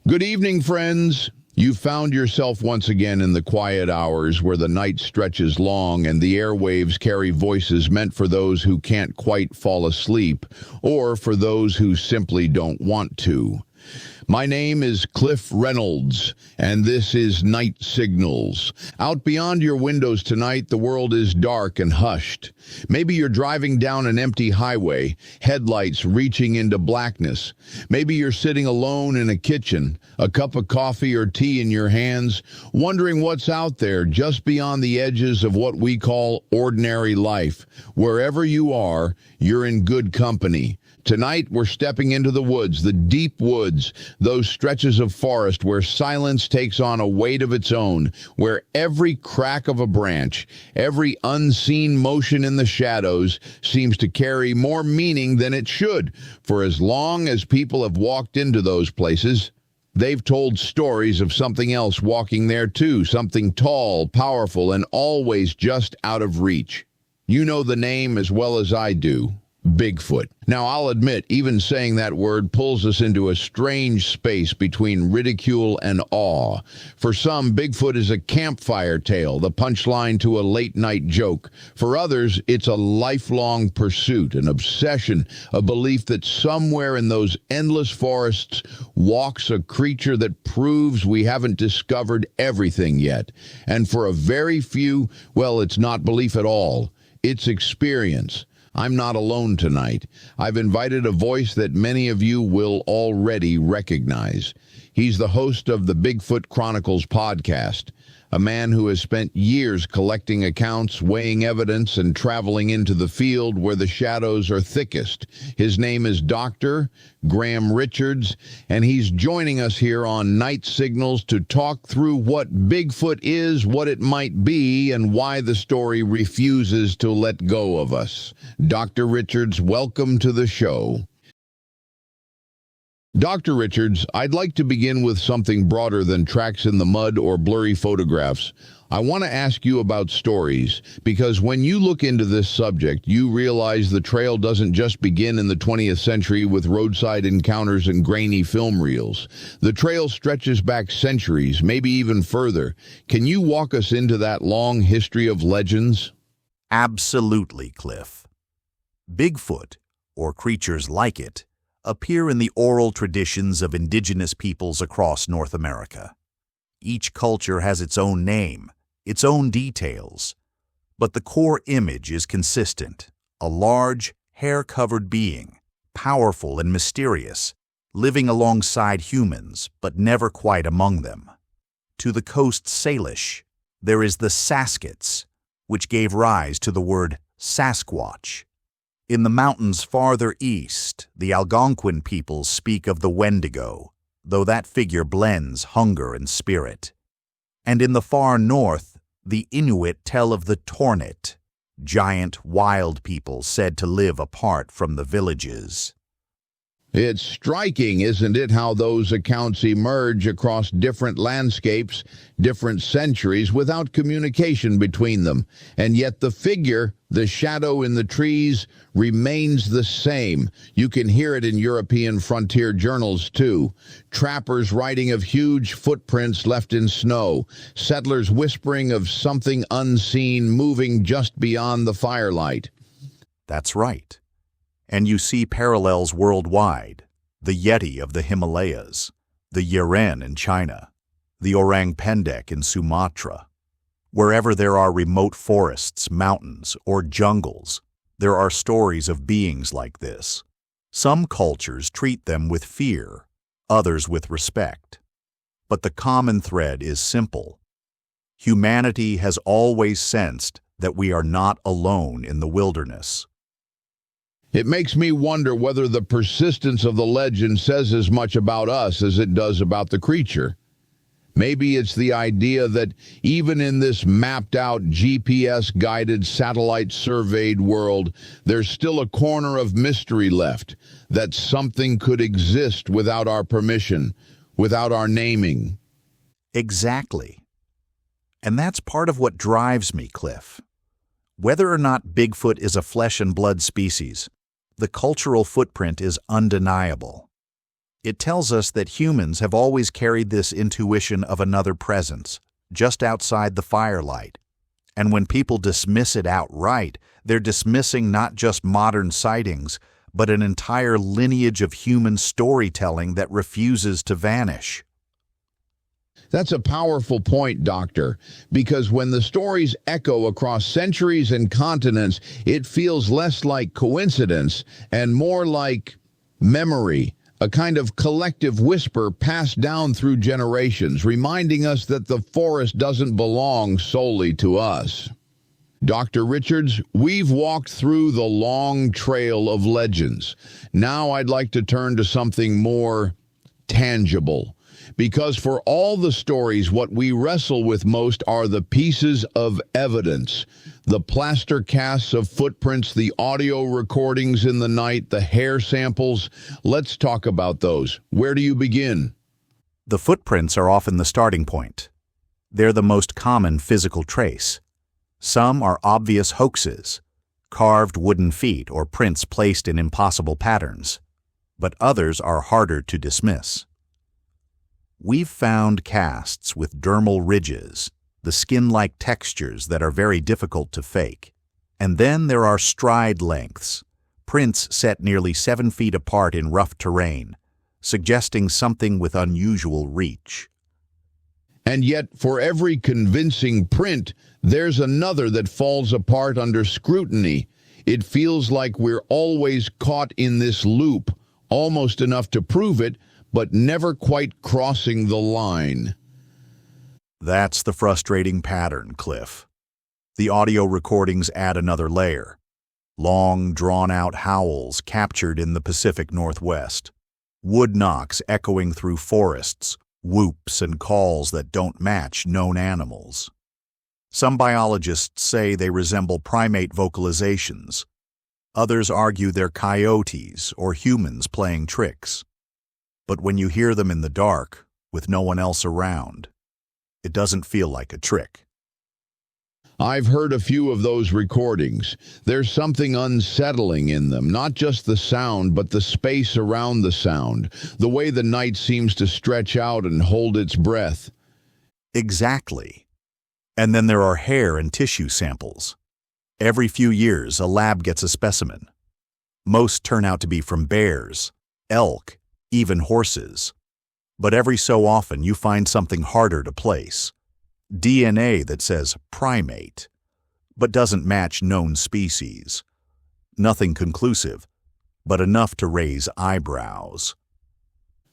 Good evening, friends. You found yourself once again in the quiet hours where the night stretches long and the airwaves carry voices meant for those who can't quite fall asleep or for those who simply don't want to. My name is Cliff Reynolds, and this is Night Signals. Out beyond your windows tonight, the world is dark and hushed. Maybe you're driving down an empty highway, headlights reaching into blackness. Maybe you're sitting alone in a kitchen, a cup of coffee or tea in your hands, wondering what's out there just beyond the edges of what we call ordinary life. Wherever you are, you're in good company. Tonight, we're stepping into the woods, the deep woods, those stretches of forest where silence takes on a weight of its own, where every crack of a branch, every unseen motion in the shadows seems to carry more meaning than it should. For as long as people have walked into those places, they've told stories of something else walking there too, something tall, powerful, and always just out of reach. You know the name as well as I do. Bigfoot. Now, I'll admit, even saying that word pulls us into a strange space between ridicule and awe. For some, Bigfoot is a campfire tale, the punchline to a late-night joke. For others, it's a lifelong pursuit, an obsession, a belief that somewhere in those endless forests walks a creature that proves we haven't discovered everything yet. And for a very few, well, it's not belief at all. It's experience. I'm not alone tonight. I've invited a voice that many of you will already recognize. He's the host of the Bigfoot Chronicles Podcast, a man who has spent years collecting accounts, weighing evidence, and traveling into the field where the shadows are thickest. His name is Dr. Graham Richards, and he's joining us here on Night Signals to talk through what Bigfoot is, what it might be, and why the story refuses to let go of us. Dr. Richards, welcome to the show. Dr. Richards, I'd like to begin with something broader than tracks in the mud or blurry photographs. I want to ask you about stories, because when you look into this subject, you realize the trail doesn't just begin in the 20th century with roadside encounters and grainy film reels. The trail stretches back centuries, maybe even further. Can you walk us into that long history of legends? Absolutely, Cliff. Bigfoot, or creatures like it, appear in the oral traditions of indigenous peoples across North America. Each culture has its own name, its own details, but the core image is consistent: a large, hair-covered being, powerful and mysterious, living alongside humans, but never quite among them. To the coast Salish, there is the Sasquatch, which gave rise to the word Sasquatch. In the mountains farther east, the Algonquin peoples speak of the Wendigo, though that figure blends hunger and spirit. And in the far north, the Inuit tell of the Tornit, giant wild people said to live apart from the villages. It's striking, isn't it, how those accounts emerge across different landscapes, different centuries, without communication between them. And yet the figure, the shadow in the trees, remains the same. You can hear it in European frontier journals, too. Trappers writing of huge footprints left in snow. Settlers whispering of something unseen moving just beyond the firelight. That's right. And you see parallels worldwide: the Yeti of the Himalayas, the Yeren in China, the Orang Pendek in Sumatra. Wherever there are remote forests, mountains, or jungles, there are stories of beings like this. Some cultures treat them with fear, others with respect. But the common thread is simple. Humanity has always sensed that we are not alone in the wilderness. It makes me wonder whether the persistence of the legend says as much about us as it does about the creature. Maybe it's the idea that even in this mapped-out, GPS-guided, satellite-surveyed world, there's still a corner of mystery left, that something could exist without our permission, without our naming. Exactly. And that's part of what drives me, Cliff. Whether or not Bigfoot is a flesh and blood species, the cultural footprint is undeniable. It tells us that humans have always carried this intuition of another presence, just outside the firelight. And when people dismiss it outright, they're dismissing not just modern sightings, but an entire lineage of human storytelling that refuses to vanish. That's a powerful point, Doctor, because when the stories echo across centuries and continents, it feels less like coincidence and more like memory, a kind of collective whisper passed down through generations, reminding us that the forest doesn't belong solely to us. Dr. Richards, we've walked through the long trail of legends. Now I'd like to turn to something more tangible. Because for all the stories, what we wrestle with most are the pieces of evidence. The plaster casts of footprints, the audio recordings in the night, the hair samples. Let's talk about those. Where do you begin? The footprints are often the starting point. They're the most common physical trace. Some are obvious hoaxes, carved wooden feet or prints placed in impossible patterns. But others are harder to dismiss. We've found casts with dermal ridges, the skin-like textures that are very difficult to fake. And then there are stride lengths, prints set nearly 7 feet apart in rough terrain, suggesting something with unusual reach. And yet, for every convincing print, there's another that falls apart under scrutiny. It feels like we're always caught in this loop, almost enough to prove it, but never quite crossing the line. That's the frustrating pattern, Cliff. The audio recordings add another layer. Long, drawn-out howls captured in the Pacific Northwest. Wood knocks echoing through forests, whoops and calls that don't match known animals. Some biologists say they resemble primate vocalizations. Others argue they're coyotes or humans playing tricks. But when you hear them in the dark, with no one else around, it doesn't feel like a trick. I've heard a few of those recordings. There's something unsettling in them, not just the sound, but the space around the sound, the way the night seems to stretch out and hold its breath. Exactly. And then there are hair and tissue samples. Every few years, a lab gets a specimen. Most turn out to be from bears, elk, even horses. But every so often you find something harder to place. DNA that says primate, but doesn't match known species. Nothing conclusive, but enough to raise eyebrows.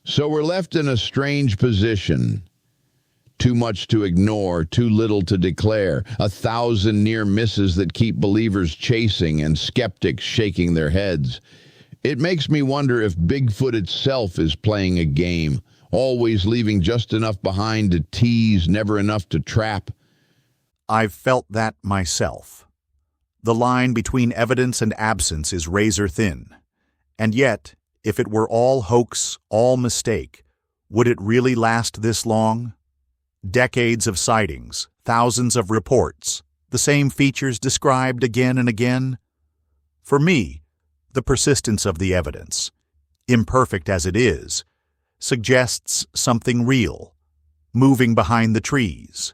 So we're left in a strange position. Too much to ignore, too little to declare. 1,000 near misses that keep believers chasing and skeptics shaking their heads. It makes me wonder if Bigfoot itself is playing a game, always leaving just enough behind to tease, never enough to trap. I've felt that myself. The line between evidence and absence is razor thin. And yet, if it were all hoax, all mistake, would it really last this long? Decades of sightings, thousands of reports, the same features described again and again? For me, the persistence of the evidence, imperfect as it is, suggests something real, moving behind the trees.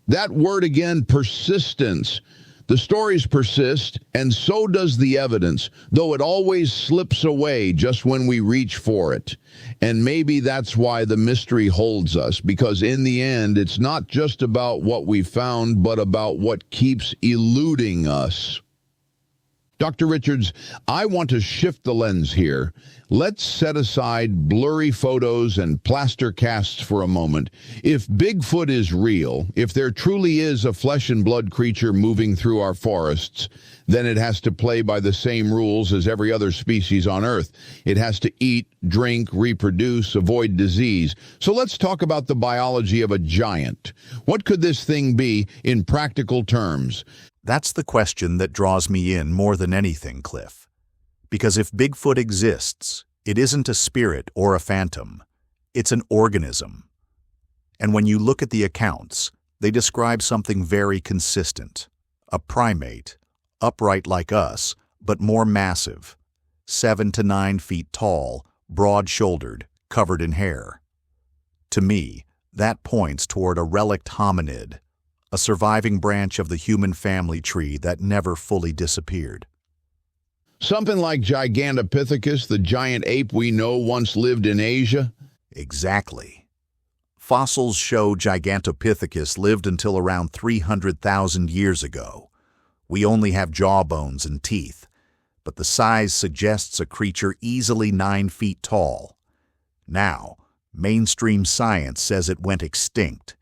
That word again, persistence. The stories persist, and so does the evidence, though it always slips away just when we reach for it. And maybe that's why the mystery holds us, because in the end, it's not just about what we found, but about what keeps eluding us. Dr. Richards, I want to shift the lens here. Let's set aside blurry photos and plaster casts for a moment. If Bigfoot is real, if there truly is a flesh and blood creature moving through our forests, then it has to play by the same rules as every other species on Earth. It has to eat, drink, reproduce, avoid disease. So let's talk about the biology of a giant. What could this thing be in practical terms? That's the question that draws me in more than anything, Cliff. Because if Bigfoot exists, it isn't a spirit or a phantom. It's an organism. And when you look at the accounts, they describe something very consistent. A primate, upright like us, but more massive, 7 to 9 feet tall, broad-shouldered, covered in hair. To me, that points toward a relict hominid, a surviving branch of the human family tree that never fully disappeared. Something like Gigantopithecus, the giant ape we know once lived in Asia? Exactly. Fossils show Gigantopithecus lived until around 300,000 years ago. We only have jawbones and teeth, but the size suggests a creature easily 9 feet tall. Now, mainstream science says it went extinct.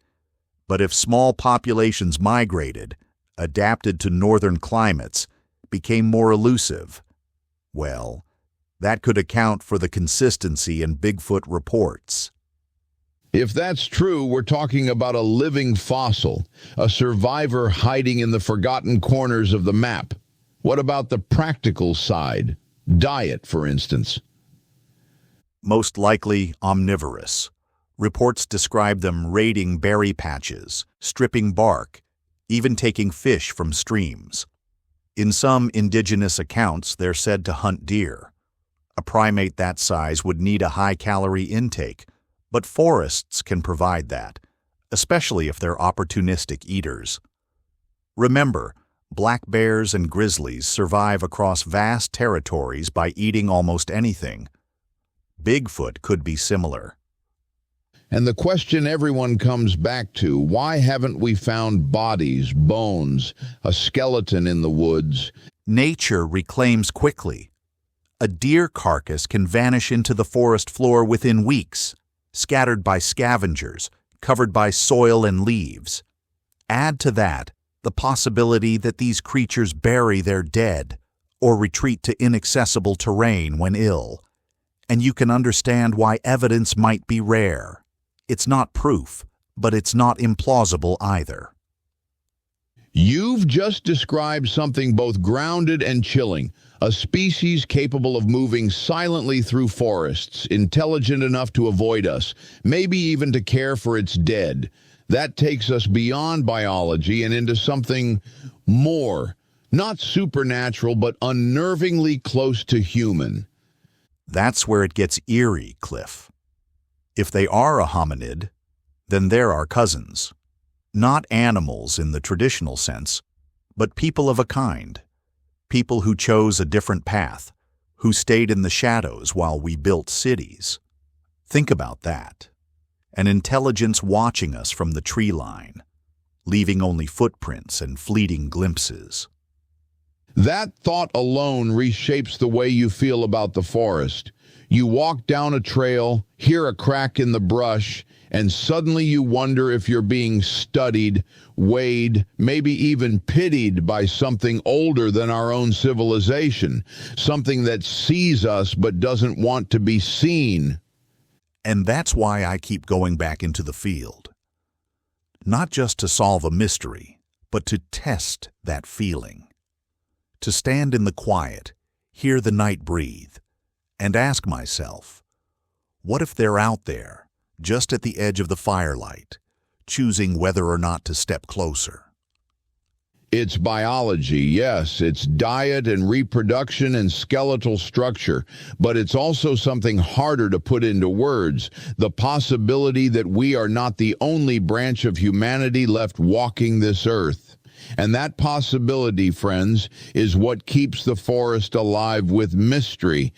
But if small populations migrated, adapted to northern climates, became more elusive, well, that could account for the consistency in Bigfoot reports. If that's true, we're talking about a living fossil, a survivor hiding in the forgotten corners of the map. What about the practical side? Diet, for instance. Most likely omnivorous. Reports describe them raiding berry patches, stripping bark, even taking fish from streams. In some indigenous accounts, they're said to hunt deer. A primate that size would need a high-calorie intake, but forests can provide that, especially if they're opportunistic eaters. Remember, black bears and grizzlies survive across vast territories by eating almost anything. Bigfoot could be similar. And the question everyone comes back to, why haven't we found bodies, bones, a skeleton in the woods? Nature reclaims quickly. A deer carcass can vanish into the forest floor within weeks, scattered by scavengers, covered by soil and leaves. Add to that the possibility that these creatures bury their dead or retreat to inaccessible terrain when ill, and you can understand why evidence might be rare. It's not proof, but it's not implausible either. You've just described something both grounded and chilling, a species capable of moving silently through forests, intelligent enough to avoid us, maybe even to care for its dead. That takes us beyond biology and into something more, not supernatural, but unnervingly close to human. That's where it gets eerie, Cliff. If they are a hominid, then they're our cousins. Not animals in the traditional sense, but people of a kind. People who chose a different path, who stayed in the shadows while we built cities. Think about that. An intelligence watching us from the tree line, leaving only footprints and fleeting glimpses. That thought alone reshapes the way you feel about the forest. You walk down a trail, hear a crack in the brush, and suddenly you wonder if you're being studied, weighed, maybe even pitied by something older than our own civilization, something that sees us but doesn't want to be seen. And that's why I keep going back into the field. Not just to solve a mystery, but to test that feeling. To stand in the quiet, hear the night breathe, and ask myself, what if they're out there, just at the edge of the firelight, choosing whether or not to step closer? It's biology, yes, it's diet and reproduction and skeletal structure, but it's also something harder to put into words, the possibility that we are not the only branch of humanity left walking this earth. And that possibility, friends, is what keeps the forest alive with mystery.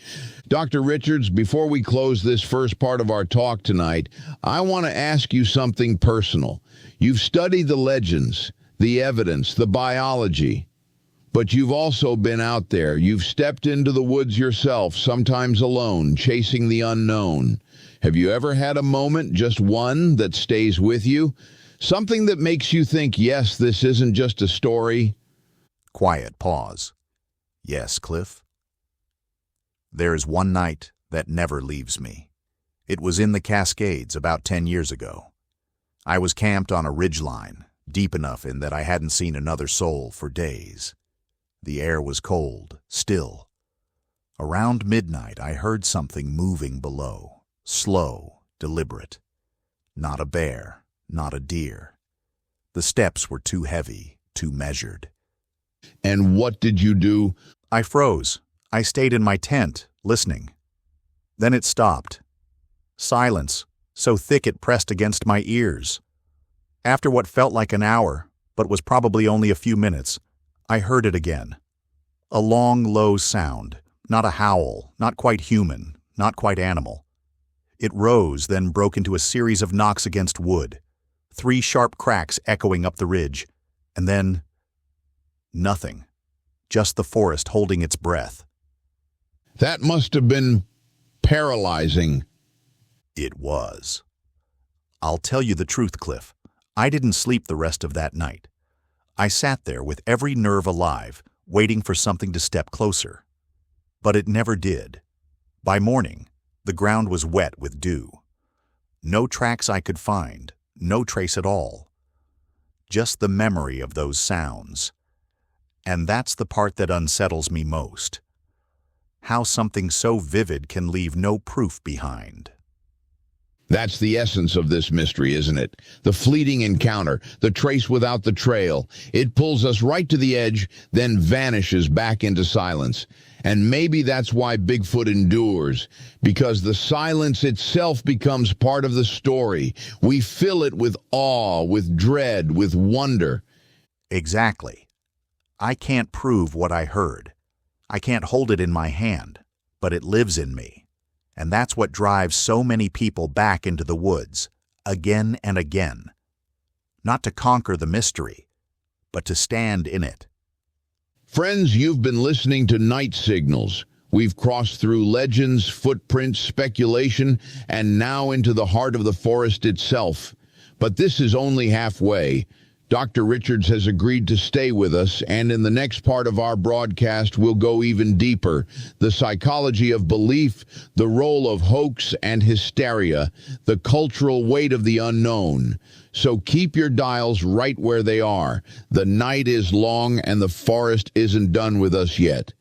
Dr. Richards, before we close this first part of our talk tonight, I want to ask you something personal. You've studied the legends, the evidence, the biology, but you've also been out there. You've stepped into the woods yourself, sometimes alone, chasing the unknown. Have you ever had a moment, just one, that stays with you? Something that makes you think, yes, this isn't just a story? Quiet pause. Yes, Cliff. There is one night that never leaves me. It was in the Cascades about 10 years ago. I was camped on a ridgeline, deep enough in that I hadn't seen another soul for days. The air was cold, still. Around midnight, I heard something moving below, slow, deliberate. Not a bear, not a deer. The steps were too heavy, too measured. And what did you do? I froze. I stayed in my tent, listening. Then it stopped. Silence, so thick it pressed against my ears. After what felt like an hour, but was probably only a few minutes, I heard it again. A long, low sound, not a howl, not quite human, not quite animal. It rose, then broke into a series of knocks against wood, 3 sharp cracks echoing up the ridge, and then nothing, just the forest holding its breath. That must have been paralyzing. It was. I'll tell you the truth, Cliff. I didn't sleep the rest of that night. I sat there with every nerve alive, waiting for something to step closer. But it never did. By morning, the ground was wet with dew. No tracks I could find, no trace at all. Just the memory of those sounds. And that's the part that unsettles me most. How something so vivid can leave no proof behind. That's the essence of this mystery, isn't it? The fleeting encounter, the trace without the trail. It pulls us right to the edge, then vanishes back into silence. And maybe that's why Bigfoot endures, because the silence itself becomes part of the story. We fill it with awe, with dread, with wonder. Exactly. I can't prove what I heard. I can't hold it in my hand, but it lives in me. And that's what drives so many people back into the woods, again and again. Not to conquer the mystery, but to stand in it. Friends, you've been listening to Night Signals. We've crossed through legends, footprints, speculation, and now into the heart of the forest itself. But this is only halfway. Dr. Richards has agreed to stay with us, and in the next part of our broadcast, we'll go even deeper. The psychology of belief, the role of hoax and hysteria, the cultural weight of the unknown. So keep your dials right where they are. The night is long, and the forest isn't done with us yet.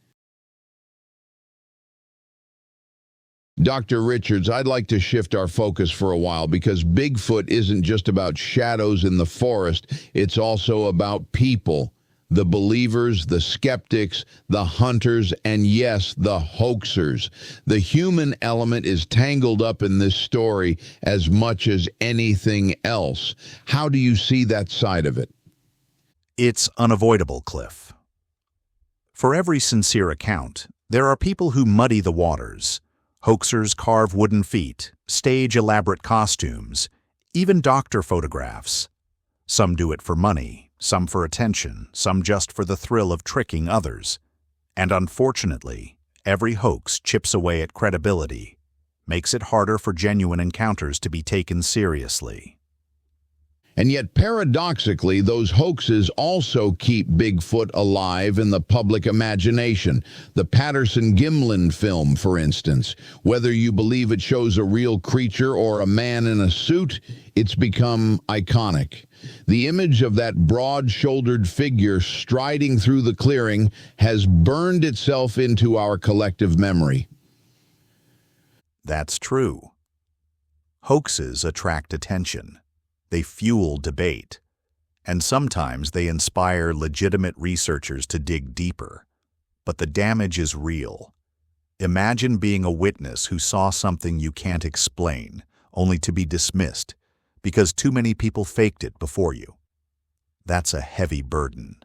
Dr. Richards, I'd like to shift our focus for a while because Bigfoot isn't just about shadows in the forest, it's also about people. The believers, the skeptics, the hunters, and yes, the hoaxers. The human element is tangled up in this story as much as anything else. How do you see that side of it? It's unavoidable, Cliff. For every sincere account, there are people who muddy the waters. Hoaxers carve wooden feet, stage elaborate costumes, even doctor photographs. Some do it for money, some for attention, some just for the thrill of tricking others. And unfortunately, every hoax chips away at credibility, makes it harder for genuine encounters to be taken seriously. And yet, paradoxically, those hoaxes also keep Bigfoot alive in the public imagination. The Patterson-Gimlin film, for instance. Whether you believe it shows a real creature or a man in a suit, it's become iconic. The image of that broad-shouldered figure striding through the clearing has burned itself into our collective memory. That's true. Hoaxes attract attention. They fuel debate, and sometimes they inspire legitimate researchers to dig deeper. But the damage is real. Imagine being a witness who saw something you can't explain, only to be dismissed, because too many people faked it before you. That's a heavy burden.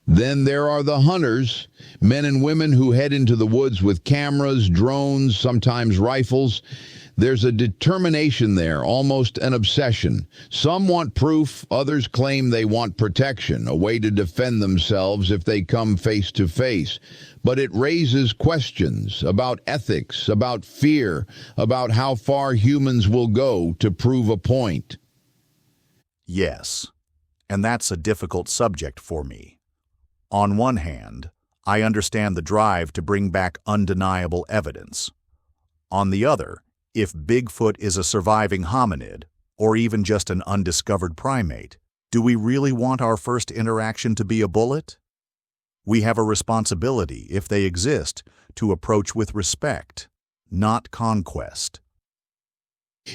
Then there are the hunters, men and women who head into the woods with cameras, drones, sometimes rifles. There's a determination there, almost an obsession. Some want proof, others claim they want protection, a way to defend themselves if they come face to face. But it raises questions about ethics, about fear, about how far humans will go to prove a point. Yes, and that's a difficult subject for me. On one hand, I understand the drive to bring back undeniable evidence. On the other, if Bigfoot is a surviving hominid, or even just an undiscovered primate, do we really want our first interaction to be a bullet? We have a responsibility, if they exist, to approach with respect, not conquest.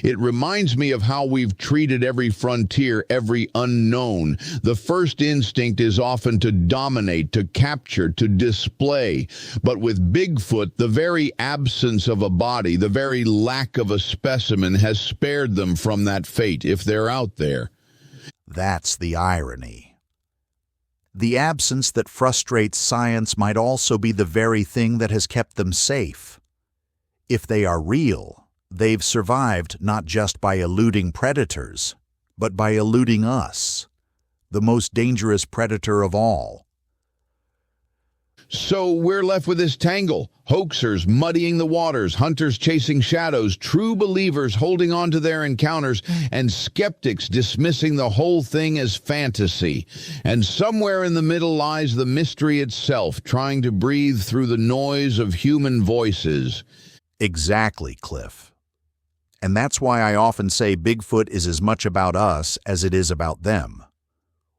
It reminds me of how we've treated every frontier, every unknown. The first instinct is often to dominate, to capture, to display. But with Bigfoot, the very absence of a body, the very lack of a specimen has spared them from that fate, if they're out there. That's the irony. The absence that frustrates science might also be the very thing that has kept them safe. If they are real, they've survived not just by eluding predators, but by eluding us, the most dangerous predator of all. So we're left with this tangle. Hoaxers muddying the waters, hunters chasing shadows, true believers holding on to their encounters, and skeptics dismissing the whole thing as fantasy. And somewhere in the middle lies the mystery itself, trying to breathe through the noise of human voices. Exactly, Cliff. And that's why I often say Bigfoot is as much about us as it is about them.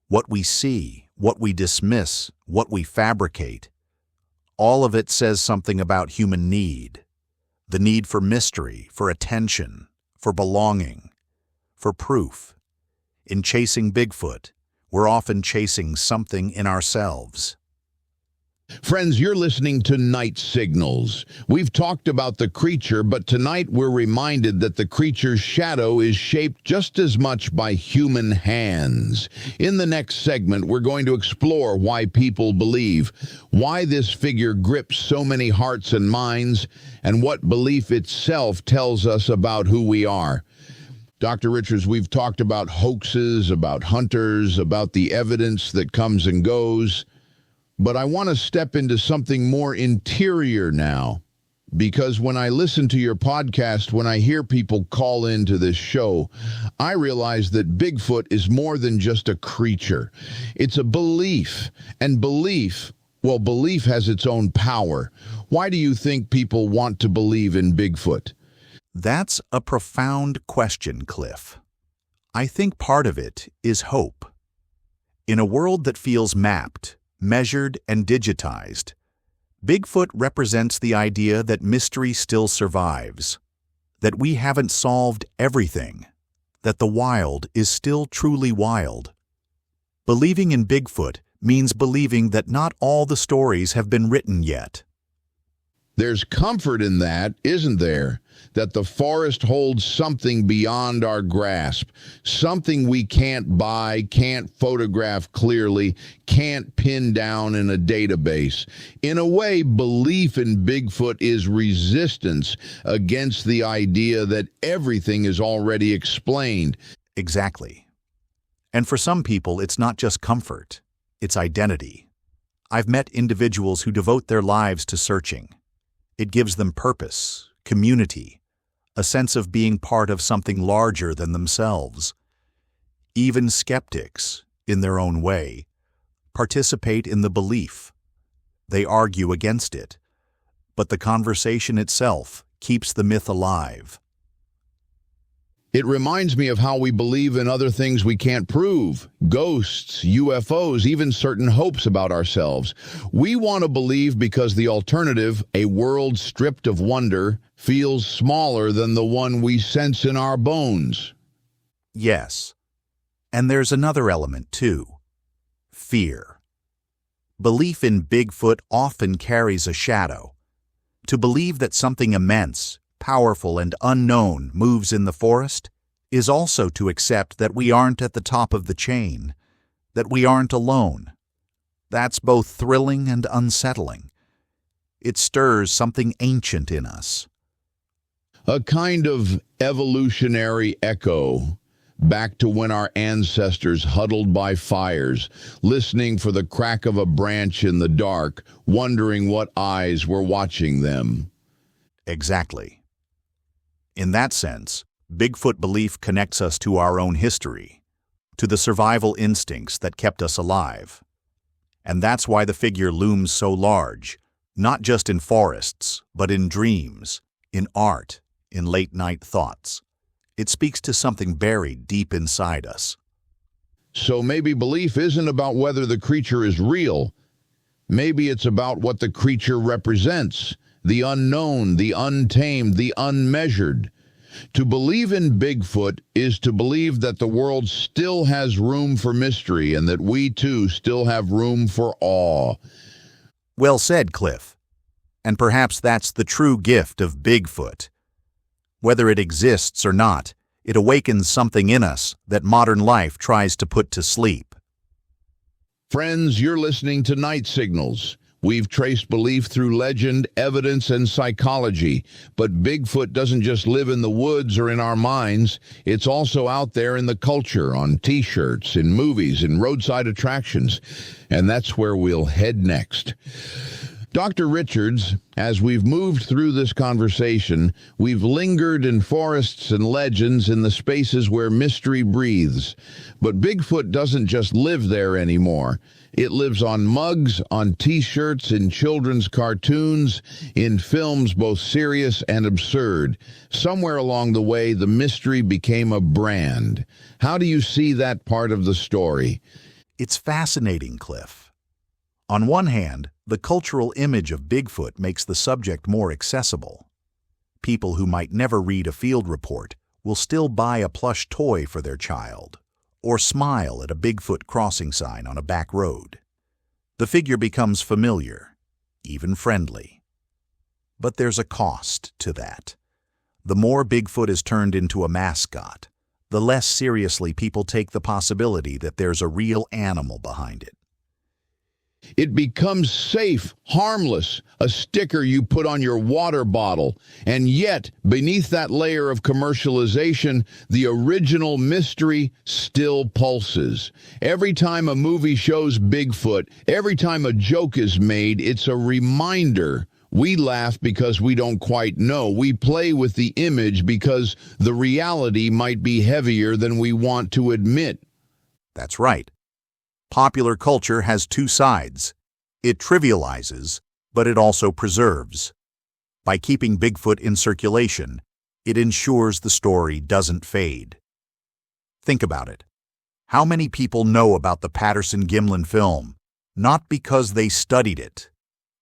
What we see, what we dismiss, what we fabricate, all of it says something about human need. The need for mystery, for attention, for belonging, for proof. In chasing Bigfoot, we're often chasing something in ourselves. Friends, you're listening to Night Signals. We've talked about the creature, but tonight we're reminded that the creature's shadow is shaped just as much by human hands. In the next segment, we're going to explore why people believe, why this figure grips so many hearts and minds, and what belief itself tells us about who we are. Dr. Richards, we've talked about hoaxes, about hunters, about the evidence that comes and goes. But I want to step into something more interior now, because when I listen to your podcast, when I hear people call into this show, I realize that Bigfoot is more than just a creature. It's a belief, and belief has its own power. Why do you think people want to believe in Bigfoot? That's a profound question, Cliff. I think part of it is hope. In a world that feels mapped, measured, and digitized, Bigfoot represents the idea that mystery still survives, that we haven't solved everything, that the wild is still truly wild. Believing in Bigfoot means believing that not all the stories have been written yet. There's comfort in that, isn't there? That the forest holds something beyond our grasp, something we can't buy, can't photograph clearly, can't pin down in a database. In a way, belief in Bigfoot is resistance against the idea that everything is already explained. Exactly. And for some people, it's not just comfort, it's identity. I've met individuals who devote their lives to searching. It gives them purpose, community, a sense of being part of something larger than themselves. Even skeptics, in their own way, participate in the belief. They argue against it, but the conversation itself keeps the myth alive. It reminds me of how we believe in other things we can't prove. Ghosts, UFOs, even certain hopes about ourselves. We want to believe because the alternative, a world stripped of wonder, feels smaller than the one we sense in our bones. Yes. And there's another element, too. Fear. Belief in Bigfoot often carries a shadow. To believe that something immense, powerful, and unknown moves in the forest is also to accept that we aren't at the top of the chain, that we aren't alone. That's both thrilling and unsettling. It stirs something ancient in us. A kind of evolutionary echo, back to when our ancestors huddled by fires, listening for the crack of a branch in the dark, wondering what eyes were watching them. Exactly. In that sense, Bigfoot belief connects us to our own history, to the survival instincts that kept us alive. And that's why the figure looms so large, not just in forests, but in dreams, in art, in late-night thoughts. It speaks to something buried deep inside us. So maybe belief isn't about whether the creature is real. Maybe it's about what the creature represents. The unknown, the untamed, the unmeasured. To believe in Bigfoot is to believe that the world still has room for mystery and that we too still have room for awe. Well said, Cliff. And perhaps that's the true gift of Bigfoot. Whether it exists or not, it awakens something in us that modern life tries to put to sleep. Friends, you're listening to Night Signals. We've traced belief through legend, evidence, and psychology. But Bigfoot doesn't just live in the woods or in our minds. It's also out there in the culture, on T-shirts, in movies, in roadside attractions. And that's where we'll head next. Dr. Richards, as we've moved through this conversation, we've lingered in forests and legends in the spaces where mystery breathes. But Bigfoot doesn't just live there anymore. It lives on mugs, on T-shirts, in children's cartoons, in films both serious and absurd. Somewhere along the way, the mystery became a brand. How do you see that part of the story? It's fascinating, Cliff. On one hand, the cultural image of Bigfoot makes the subject more accessible. People who might never read a field report will still buy a plush toy for their child, or smile at a Bigfoot crossing sign on a back road. The figure becomes familiar, even friendly. But there's a cost to that. The more Bigfoot is turned into a mascot, the less seriously people take the possibility that there's a real animal behind it. It becomes safe, harmless, a sticker you put on your water bottle. And yet, beneath that layer of commercialization, the original mystery still pulses. Every time a movie shows Bigfoot, every time a joke is made, it's a reminder. We laugh because we don't quite know. We play with the image because the reality might be heavier than we want to admit. That's right. Popular culture has two sides. It trivializes, but it also preserves. By keeping Bigfoot in circulation, it ensures the story doesn't fade. Think about it. How many people know about the Patterson-Gimlin film, not because they studied it,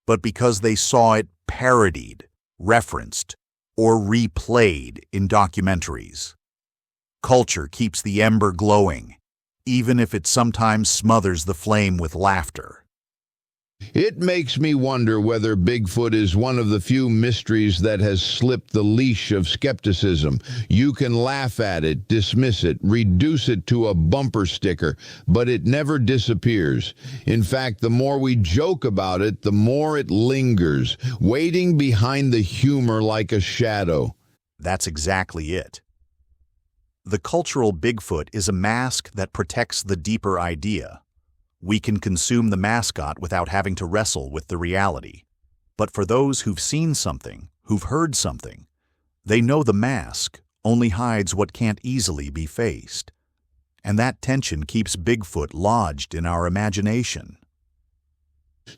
but because they saw it parodied, referenced, or replayed in documentaries? Culture keeps the ember glowing, even if it sometimes smothers the flame with laughter. It makes me wonder whether Bigfoot is one of the few mysteries that has slipped the leash of skepticism. You can laugh at it, dismiss it, reduce it to a bumper sticker, but it never disappears. In fact, the more we joke about it, the more it lingers, waiting behind the humor like a shadow. That's exactly it. The cultural Bigfoot is a mask that protects the deeper idea. We can consume the mascot without having to wrestle with the reality. But for those who've seen something, who've heard something, they know the mask only hides what can't easily be faced. And that tension keeps Bigfoot lodged in our imagination.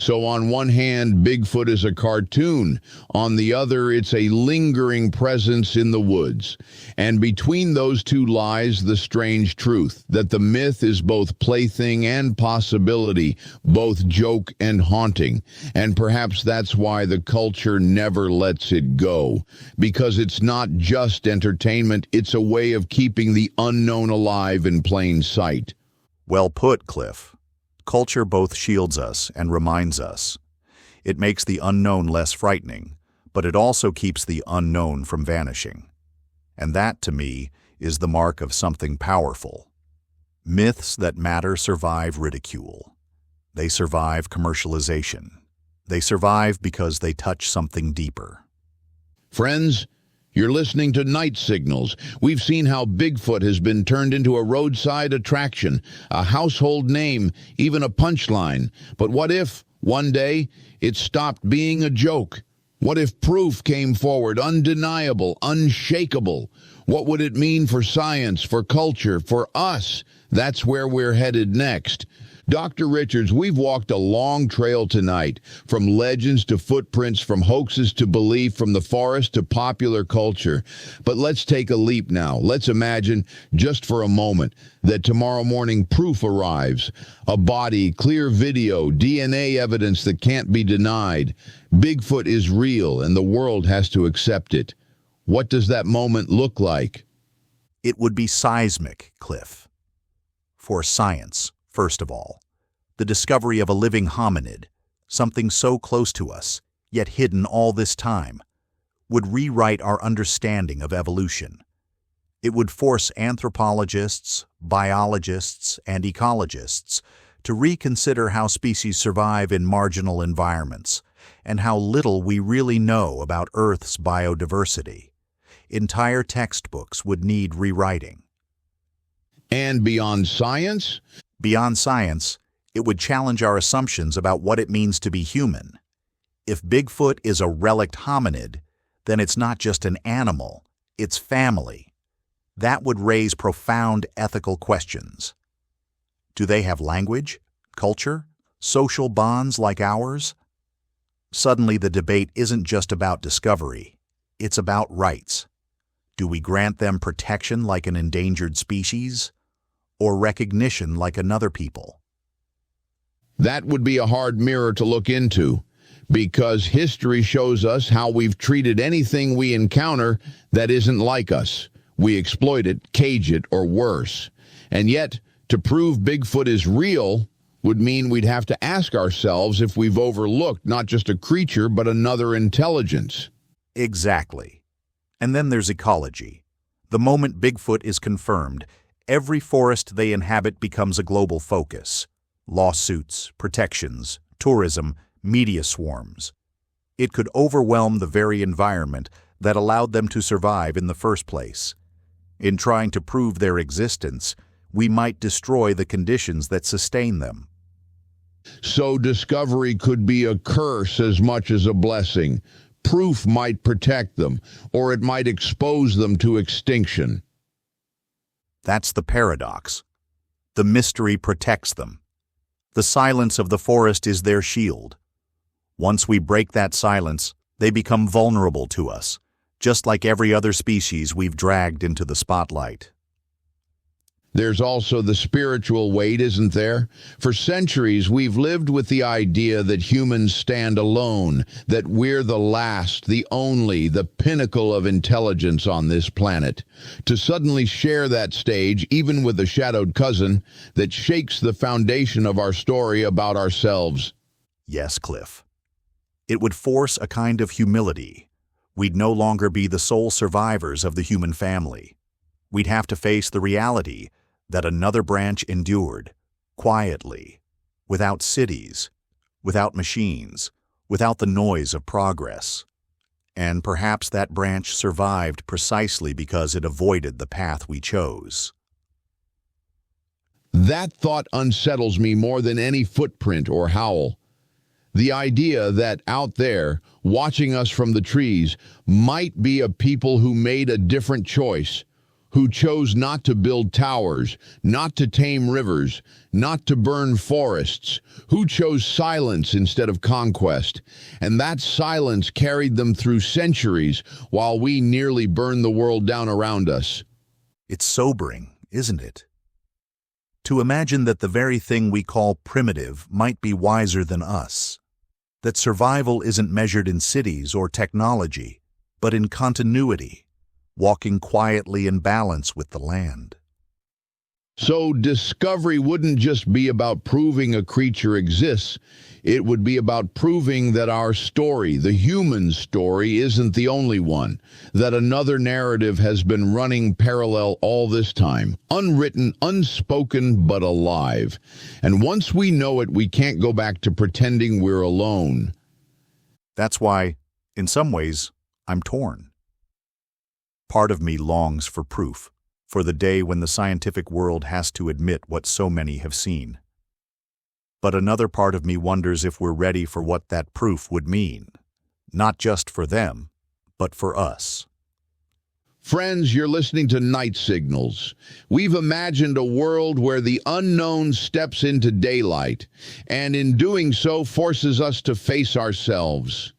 So on one hand, Bigfoot is a cartoon. On the other, it's a lingering presence in the woods. And between those two lies the strange truth that the myth is both plaything and possibility, both joke and haunting. And perhaps that's why the culture never lets it go. Because it's not just entertainment, it's a way of keeping the unknown alive in plain sight. Well put, Cliff. Culture both shields us and reminds us. It makes the unknown less frightening, but it also keeps the unknown from vanishing. And that, to me, is the mark of something powerful. Myths that matter survive ridicule. They survive commercialization. They survive because they touch something deeper. Friends, you're listening to Night Signals. We've seen how Bigfoot has been turned into a roadside attraction, a household name, even a punchline. But what if, one day, it stopped being a joke? What if proof came forward, undeniable, unshakable? What would it mean for science, for culture, for us? That's where we're headed next. Dr. Richards, we've walked a long trail tonight, from legends to footprints, from hoaxes to belief, from the forest to popular culture. But let's take a leap now. Let's imagine, just for a moment, that tomorrow morning proof arrives. A body, clear video, DNA evidence that can't be denied. Bigfoot is real, and the world has to accept it. What does that moment look like? It would be seismic, Cliff. For science, first of all, the discovery of a living hominid, something so close to us, yet hidden all this time, would rewrite our understanding of evolution. It would force anthropologists, biologists, and ecologists to reconsider how species survive in marginal environments and how little we really know about Earth's biodiversity. Entire textbooks would need rewriting. And beyond science? Beyond science, it would challenge our assumptions about what it means to be human. If Bigfoot is a relict hominid, then it's not just an animal, it's family. That would raise profound ethical questions. Do they have language, culture, social bonds like ours? Suddenly the debate isn't just about discovery, it's about rights. Do we grant them protection like an endangered species, or recognition like another people? That would be a hard mirror to look into, because history shows us how we've treated anything we encounter that isn't like us. We exploit it, cage it, or worse. And yet, to prove Bigfoot is real would mean we'd have to ask ourselves if we've overlooked not just a creature, but another intelligence. Exactly. And then there's ecology. The moment Bigfoot is confirmed, every forest they inhabit becomes a global focus. Lawsuits, protections, tourism, media swarms. It could overwhelm the very environment that allowed them to survive in the first place. In trying to prove their existence, we might destroy the conditions that sustain them. So discovery could be a curse as much as a blessing. Proof might protect them, or it might expose them to extinction. That's the paradox. The mystery protects them. The silence of the forest is their shield. Once we break that silence, they become vulnerable to us, just like every other species we've dragged into the spotlight. There's also the spiritual weight, isn't there? For centuries, we've lived with the idea that humans stand alone, that we're the last, the only, the pinnacle of intelligence on this planet. To suddenly share that stage, even with a shadowed cousin, that shakes the foundation of our story about ourselves. Yes, Cliff. It would force a kind of humility. We'd no longer be the sole survivors of the human family. We'd have to face the reality that another branch endured, quietly, without cities, without machines, without the noise of progress. And perhaps that branch survived precisely because it avoided the path we chose. That thought unsettles me more than any footprint or howl. The idea that out there, watching us from the trees, might be a people who made a different choice, who chose not to build towers, not to tame rivers, not to burn forests, who chose silence instead of conquest. And that silence carried them through centuries while we nearly burned the world down around us. It's sobering, isn't it? To imagine that the very thing we call primitive might be wiser than us. That survival isn't measured in cities or technology, but in continuity. Walking quietly in balance with the land. So discovery wouldn't just be about proving a creature exists. It would be about proving that our story, the human story, isn't the only one, that another narrative has been running parallel all this time, unwritten, unspoken, but alive. And once we know it, we can't go back to pretending we're alone. That's why, in some ways, I'm torn. Part of me longs for proof, for the day when the scientific world has to admit what so many have seen. But another part of me wonders if we're ready for what that proof would mean, not just for them, but for us. Friends, you're listening to Night Signals. We've imagined a world where the unknown steps into daylight, and in doing so forces us to face ourselves.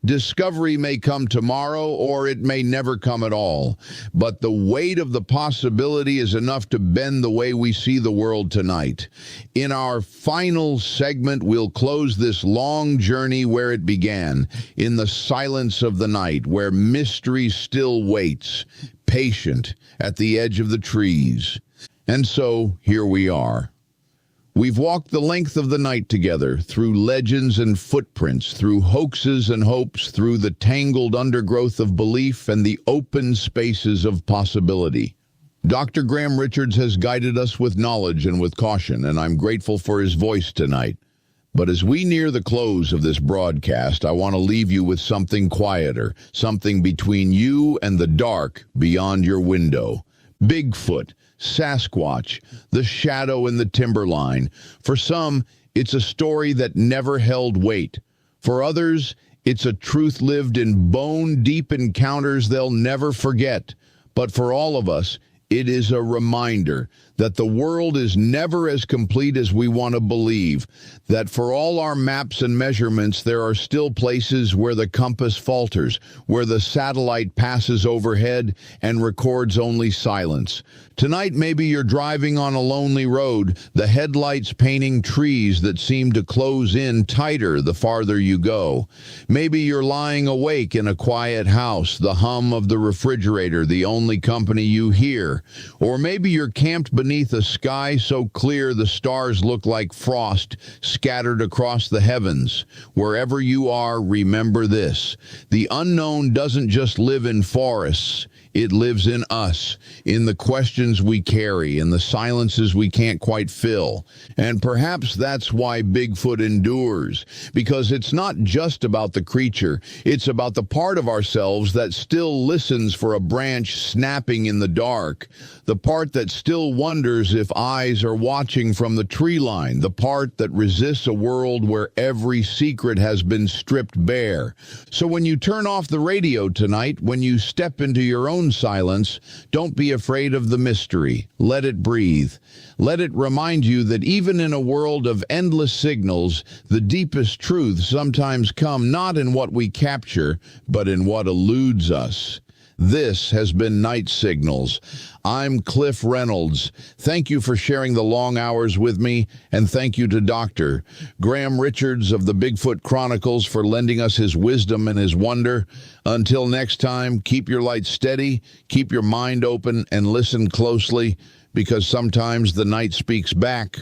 Discovery may come tomorrow, or it may never come at all. But the weight of the possibility is enough to bend the way we see the world tonight. In our final segment, we'll close this long journey where it began, in the silence of the night, where mystery still waits, patient at the edge of the trees. And so, here we are. We've walked the length of the night together, through legends and footprints, through hoaxes and hopes, through the tangled undergrowth of belief and the open spaces of possibility. Dr. Graham Richards has guided us with knowledge and with caution, and I'm grateful for his voice tonight. But as we near the close of this broadcast, I want to leave you with something quieter, something between you and the dark beyond your window. Bigfoot, Sasquatch, the shadow in the timberline. For some, it's a story that never held weight. For others, it's a truth lived in bone-deep encounters they'll never forget. But for all of us, it is a reminder that the world is never as complete as we want to believe, that for all our maps and measurements, there are still places where the compass falters, where the satellite passes overhead and records only silence. Tonight, maybe you're driving on a lonely road, the headlights painting trees that seem to close in tighter the farther you go. Maybe you're lying awake in a quiet house, the hum of the refrigerator the only company you hear. Or maybe you're camped beneath a sky so clear the stars look like frost scattered across the heavens. Wherever you are, remember this: the unknown doesn't just live in forests. It lives in us, in the questions we carry, in the silences we can't quite fill. And perhaps that's why Bigfoot endures, because it's not just about the creature, it's about the part of ourselves that still listens for a branch snapping in the dark, the part that still wonders if eyes are watching from the tree line, the part that resists a world where every secret has been stripped bare. So when you turn off the radio tonight, when you step into your own silence, don't be afraid of the mystery. Let it breathe. Let it remind you that even in a world of endless signals, the deepest truths sometimes come not in what we capture, but in what eludes us. This has been Night Signals. I'm Cliff Reynolds. Thank you for sharing the long hours with me, and thank you to Dr. Graham Richards of the Bigfoot Chronicles for lending us his wisdom and his wonder. Until next time, keep your light steady, keep your mind open, and listen closely, because sometimes the night speaks back